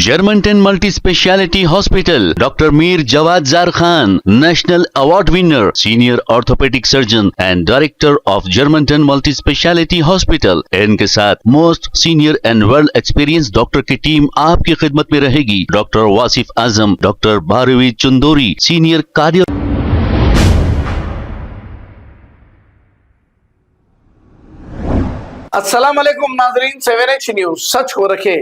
Germantown Multi-Speciality Hospital, Dr. Mir Jawad Zar Khan, National Award winner, Senior Orthopedic Surgeon and Director of Germantown Multi-Speciality Hospital. इनके साथ most senior and well experience doctor की टीम आपकी खिदमत में रहेगी. Doctor Wasif Azam, doctor Bharvi Chandori, senior cardio. अस्सलाम वालेकुम नाजरीन, 7H न्यूज सच को रखे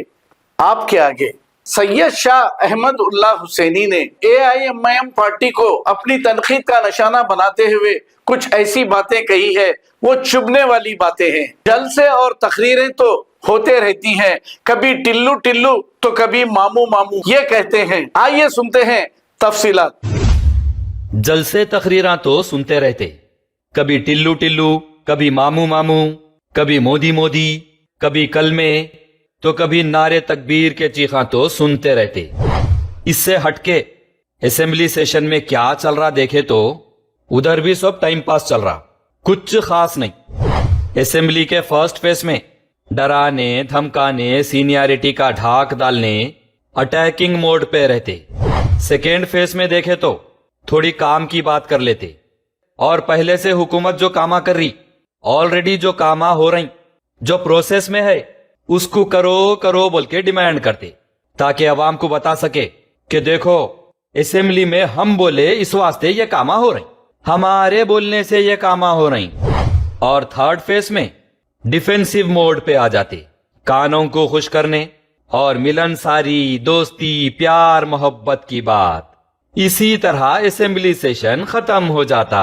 आपके आगे. सैयद शाह अहमद उल्लाह हुसैनी ने AIMIM पार्टी को अपनी तनकीद का निशाना बनाते हुए कुछ ऐसी बातें कही है, वो चुभने वाली बातें हैं. जलसे और तकरीरें तो होते रहती हैं, कभी टिल्लू टिल्लू तो कभी मामू मामू ये कहते हैं. आइए सुनते हैं तफसीलात. जलसे तकरीरां तो सुनते रहते, कभी टिल्लू टिल्लू, कभी मामू मामू, कभी मोदी मोदी, कभी कलमे तो कभी नारे तकबीर के चीखा तो सुनते रहते. इससे हटके असेंबली सेशन में क्या चल रहा देखे तो उधर भी सब टाइम पास चल रहा, कुछ खास नहीं. असेंबली के फर्स्ट फेस में डराने धमकाने सीनियरिटी का ढाक डालने अटैकिंग मोड पे रहते. सेकेंड फेस में देखे तो थोड़ी काम की बात कर लेते और पहले से हुकूमत जो कामा कर रही, ऑलरेडी जो कामा हो रही, जो प्रोसेस में है उसको करो करो बोल के डिमांड करते, ताकि अवाम को बता सके कि देखो असेंबली में हम बोले इस वास्ते ये कामा हो रही, हमारे बोलने से ये कामा हो रही. और थर्ड फेस में डिफेंसिव मोड पे आ जाते, कानों को खुश करने और मिलनसारी दोस्ती प्यार मोहब्बत की बात. इसी तरह असेंबली सेशन खत्म हो जाता.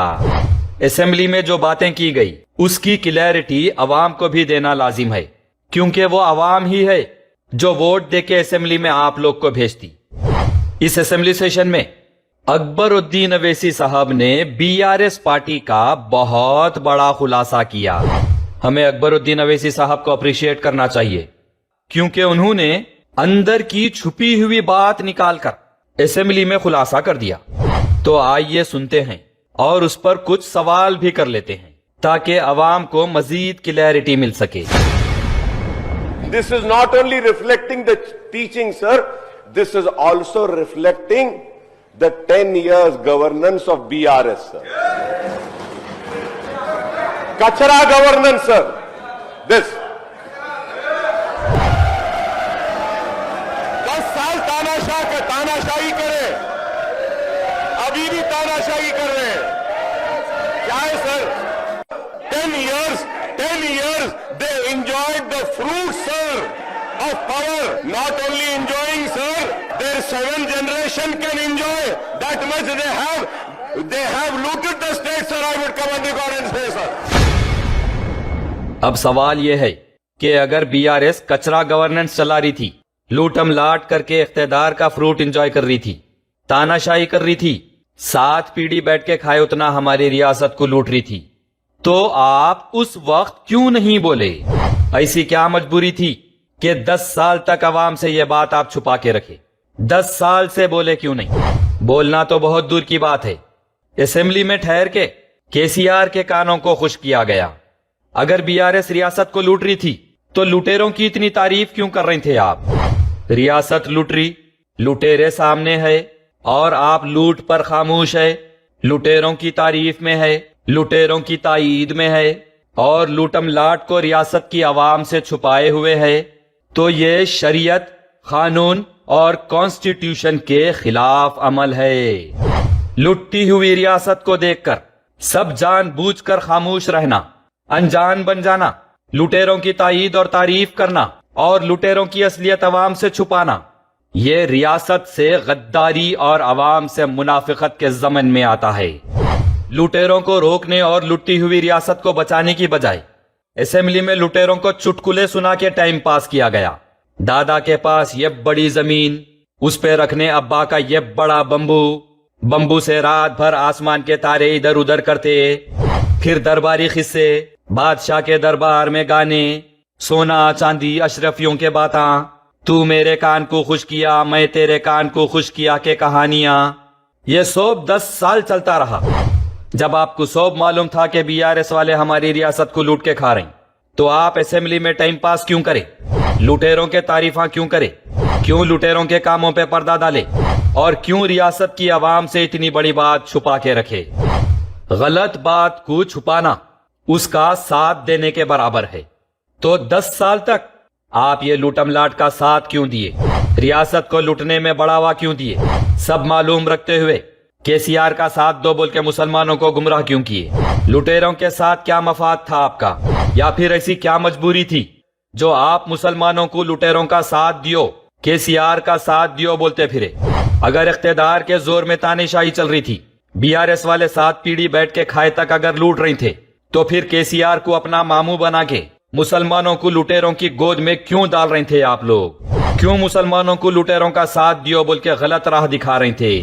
असेंबली में जो बातें की गई उसकी क्लैरिटी अवाम को भी देना लाजिम है, क्योंकि वो अवाम ही है जो वोट देके असेंबली में आप लोग को भेजती. इस असेंबली सेशन में अकबरुद्दीन अवैसी साहब ने BRS पार्टी का बहुत बड़ा खुलासा किया. हमें अकबरुद्दीन अवैसी साहब को अप्रिशिएट करना चाहिए, क्योंकि उन्होंने अंदर की छुपी हुई बात निकालकर असेंबली में खुलासा कर दिया. तो आइए सुनते हैं और उस पर कुछ सवाल भी कर लेते हैं, ताकि अवाम को मजीद क्लैरिटी मिल सके. This is not only reflecting the teaching, sir. This is also reflecting the 10 years governance of BRS, sir. Kachra governance, sir. This. 10 साल तानाशाही करे, अभी भी तानाशाही कर रहे हैं. क्या है sir? 10 years they enjoyed the fruits, sir, of power. Not only enjoying, sir, their 7th generation can enjoy that much. They have looted the state, sir. I would come on record and say, sir. अब सवाल यह है कि अगर BRS कचरा governance चला रही थी, लूटम लाट करके इख्तिदार का फ्रूट एंजॉय कर रही थी, तानाशाही कर रही थी, 7 पीढ़ी बैठ के खाए उतना हमारी रियासत को लूट रही थी, तो आप उस वक्त क्यों नहीं बोले? ऐसी क्या मजबूरी थी कि 10 साल तक अवाम से यह बात आप छुपा के रखे? 10 साल से बोले क्यों नहीं? बोलना तो बहुत दूर की बात है, असेंबली में ठहर के KCR के कानों को खुश किया गया. अगर BRS रियासत को लूट रही थी तो लुटेरों की इतनी तारीफ क्यों कर रहे थे आप? रियासत लूट रही, लुटेरे सामने है और आप लूट पर खामोश है. लुटेरों की तारीफ में है, लुटेरों की ताईद में है और लूटम लाट को रियासत की आवाम से छुपाए हुए है. तो ये शरीयत, कानून और कॉन्स्टिट्यूशन के खिलाफ अमल है. लुटती हुई रियासत को देखकर सब जानबूझकर खामोश रहना, अनजान बन जाना, लुटेरों की ताईद और तारीफ करना और लुटेरों की असलियत अवाम से छुपाना, ये रियासत से गद्दारी और अवाम से मुनाफिकत के ज़मन में आता है. लुटेरों को रोकने और लुटी हुई रियासत को बचाने की बजाय असेंबली में लुटेरों को चुटकुले सुना के टाइम पास किया गया. दादा के पास ये बड़ी जमीन, उस पे रखने अब्बा का ये बड़ा बम्बू से रात भर आसमान के तारे इधर उधर करते, फिर दरबारी किस्से, बादशाह के दरबार में गाने, सोना चांदी अशरफियों के बातां, तू मेरे कान को खुश किया मैं तेरे कान को खुश किया के कहानियां. ये सब 10 साल चलता रहा. जब आपको सब मालूम था कि BRS वाले हमारी रियासत को लूट के खा रहे, तो आप असेंबली में टाइम पास क्यों करे? लुटेरों के तारीफा क्यों करे? क्यों लुटेरों के कामों पे पर्दा डाले और क्यों रियासत की आवाम से इतनी बड़ी बात छुपा के रखे। गलत बात को छुपाना उसका साथ देने के बराबर है। तो 10 साल तक आप ये लूटम लाट का साथ क्यों दिए, रियासत को लूटने में बढ़ावा क्यों दिए, सब मालूम रखते हुए केसीआर का साथ दो बोल के मुसलमानों को गुमराह क्यों किए। लुटेरों के साथ क्या मफाद था आपका, या फिर ऐसी क्या मजबूरी थी जो आप मुसलमानों को लुटेरों का साथ दियो, केसीआर का साथ दियो बोलते फिरे। अगर इख्तिदार के जोर में तानेशाही चल रही थी, बीआरएस वाले 7 पीढ़ी बैठ के खाए तक अगर लूट रही थे, तो फिर केसीआर को अपना मामू बना के मुसलमानों को लुटेरों की गोद में क्यों डाल रहे थे आप लोग। क्यों मुसलमानों को लुटेरों का साथ दियो बोल के गलत राह दिखा रहे थे।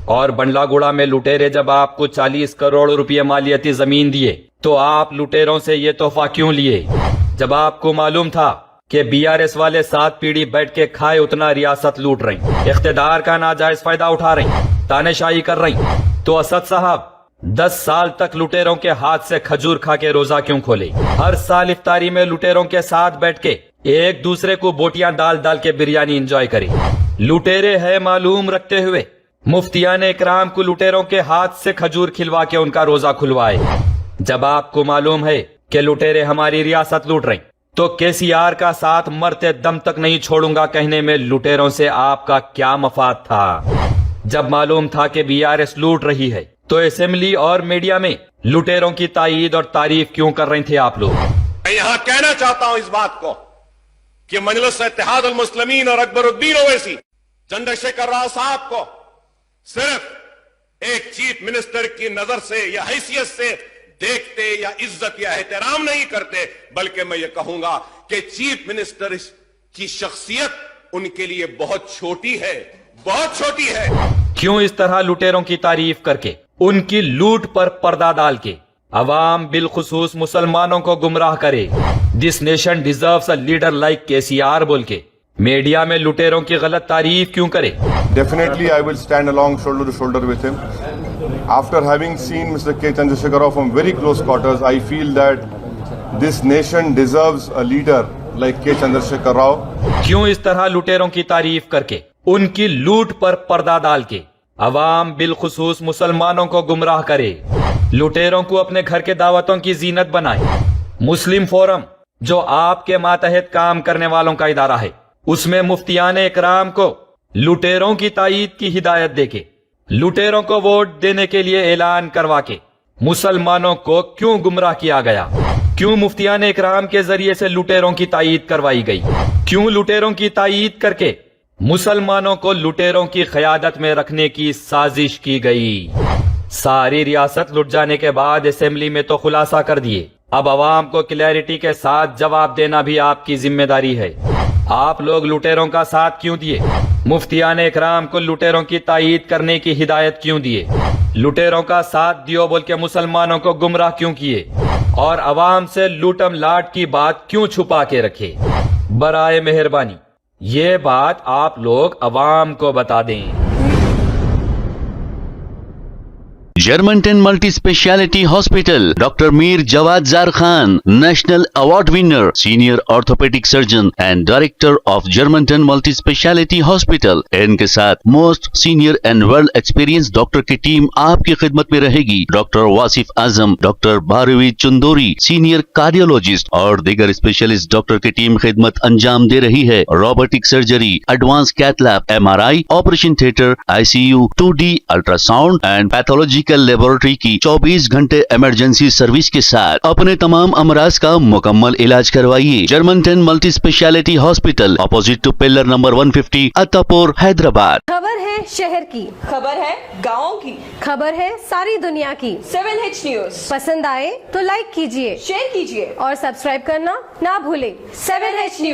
और बंडलागुड़ा में लुटेरे जब आपको 40 करोड़ रुपये मालियती जमीन दिए, तो आप लुटेरों से ये तोहफा क्यों लिए, जब आपको मालूम था कि बीआरएस वाले 7 पीढ़ी बैठ के खाए उतना रियासत लूट रही, इख्तिदार का नाजायज फायदा उठा रही, तानेशाही कर रही। तो असद साहब 10 साल तक लुटेरों के हाथ से खजूर खा के रोजा क्यों खोले। हर साल इफ्तारी में लुटेरों के साथ बैठ के एक दूसरे को बोटियां डाल डाल के बिरयानी एंजॉय करे। लुटेरे है मालूम रखते हुए मुफ्तियान इकराम को लुटेरों के हाथ से खजूर खिलवा के उनका रोजा खुलवाए। जब आपको मालूम है कि लुटेरे हमारी रियासत लूट रहे, तो केसीआर का साथ मरते दम तक नहीं छोड़ूंगा कहने में लुटेरों से आपका क्या मफाद था। जब मालूम था कि बीआरएस लूट रही है, तो असेंबली और मीडिया में लुटेरों की तायीद और तारीफ क्यों कर रहे थे आप लोग। मैं यहां कहना चाहता हूं इस बात को कि मजलिस इत्तेहाद अल मुस्लिमीन और अकबरुद्दीन ओवैसी चंद्रशेखर राव साहब को सिर्फ एक चीफ मिनिस्टर की नजर से या हैसियत से देखते या इज्जत या एहतराम नहीं करते, बल्कि मैं ये कहूंगा कि चीफ मिनिस्टर की शख्सियत उनके लिए बहुत छोटी है, बहुत छोटी है। क्यों इस तरह लुटेरों की तारीफ करके उनकी लूट पर पर्दा डाल के अवाम बिलखुसूस मुसलमानों को गुमराह करे। This nation deserves a leader like KCR बोल के मीडिया में लुटेरों की गलत तारीफ क्यों करे। Definitely, I will stand along shoulder to shoulder with him. After having seen Mr. K. Chandrasekhar Rao from very close quarters, I feel that this nation deserves a leader like K. Chandrasekhar Rao. क्यों इस तरह लुटेरों की तारीफ करके उनकी लूट पर पर्दा डाल के अवाम बिलखुसूस मुसलमानों को गुमराह करे, लुटेरों को अपने घर के दावतों की जीनत बनाए। मुस्लिम फोरम जो आपके मातहत काम करने वालों का इदारा है, उसमें मुफ्तियान इकराम को लुटेरों की तायीद की हिदायत देके लुटेरों को वोट देने के लिए ऐलान करवा के मुसलमानों को क्यों गुमराह किया गया। क्यों मुफ्तियान इकराम के जरिए से लुटेरों की तायीद करवाई गई। क्यों लुटेरों की तायीद करके मुसलमानों को लुटेरों की क़यादत में रखने की साजिश की गई। सारी रियासत लुट जाने के बाद असेंबली में तो खुलासा कर दिए, अब अवाम को क्लैरिटी के साथ जवाब देना भी आपकी जिम्मेदारी है। आप लोग लुटेरों का साथ क्यों दिए, मुफ्तियान इकराम को लुटेरों की तायीद करने की हिदायत क्यों दिए, लुटेरों का साथ दियो बोल के मुसलमानों को गुमराह क्यों किए, और अवाम से लूटम लाट की बात क्यों छुपा के रखे। बराए मेहरबानी ये बात आप लोग अवाम को बता दें। Germantown Multi Speciality Hospital, Dr. Mir Jawad Zar Khan, National Award winner, Senior Orthopedic Surgeon and Director of Germantown Multi Speciality Hospital. इनके साथ most senior and world experience doctor की टीम आपकी खिदमत में रहेगी। Doctor Wasif Azam, doctor Bharvi Chandori, senior cardiologist और दीगर स्पेशलिस्ट डॉक्टर की टीम खिदमत अंजाम दे रही है। Robotic surgery, advance cath lab, MRI, operation theatre, ICU, 2D ultrasound and pathological laboratory की 24 घंटे इमरजेंसी सर्विस के साथ अपने तमाम अमराज का मुकम्मल इलाज करवाइए। Germanten multi speciality hospital, opposite to pillar number 150, Attapur, Hyderabad. खबर है शहर की, खबर है गाँव की, खबर है सारी दुनिया की। 7H न्यूज पसंद आए तो लाइक कीजिए, शेयर कीजिए और सब्सक्राइब करना ना भूलें। 7H news.